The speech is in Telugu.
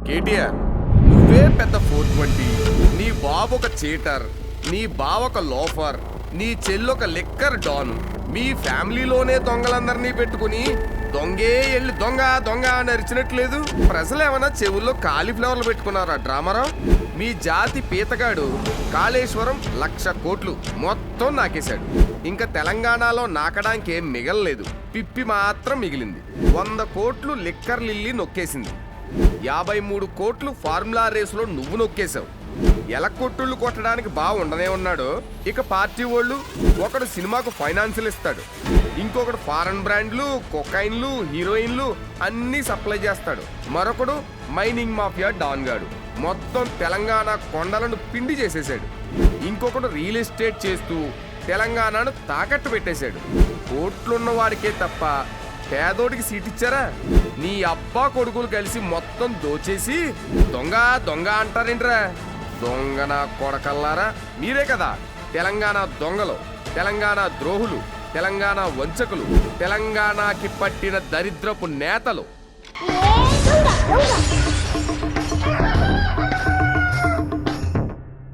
కేటీఆర్, నువ్వే పెద్ద 420, నీ బాబు ఒక చీటర్, నీ బావ ఒక లోఫర్, నీ చెల్లొక లిక్కర్ డాన్, మీ ఫ్యామిలీలోనే దొంగలందరినీ పెట్టుకుని దొంగే ఎల్లి దొంగ దొంగ అని అరిచినట్లేదు. ప్రజలు ఏమైనా చెవుల్లో కాలీఫ్లవర్లు పెట్టుకున్నారా డ్రామారావు? మీ జాతి పీతగాడు కాళేశ్వరం 1,00,000 కోట్లు మొత్తం నాకేశాడు. ఇంకా తెలంగాణలో నాకడానికి ఏం మిగలలేదు, పిప్పి మాత్రం మిగిలింది. 100 కోట్లు లిక్కర్ లిల్లీ నొక్కేసింది. 53 కోట్లు ఫార్ములా రేసులో నువ్వు నొక్కేశావు. ఎలక్కొట్టుళ్ళు కొట్టడానికి ఉండనే ఉన్నాడు. ఇక పార్టీ వాళ్ళు ఒకడు సినిమాకు ఫైనాన్షియల్ ఇస్తాడు, ఇంకొకడు ఫారెన్ బ్రాండ్లు, కొకైన్లు, హీరోయిన్లు అన్నీ సప్లై చేస్తాడు. మరొకడు మైనింగ్ మాఫియా డాన్ గాడు మొత్తం తెలంగాణ కొండలను పిండి చేసేసాడు. ఇంకొకడు రియల్ ఎస్టేట్ చేస్తూ తెలంగాణను తాకట్టు పెట్టేశాడు. కోట్లున్న వాడికే తప్ప పేదోడికి సీట్ ఇచ్చారా? నీ అబ్బా కొడుకులు కలిసి మొత్తం దోచేసి దొంగ దొంగ అంటారేంట్రా? దొంగ నా కొడకల్లారా, మీరే కదా తెలంగాణ దొంగలు, తెలంగాణ ద్రోహులు, తెలంగాణ వంచకులు, తెలంగాణకి పట్టిన దరిద్రపు నేతలు.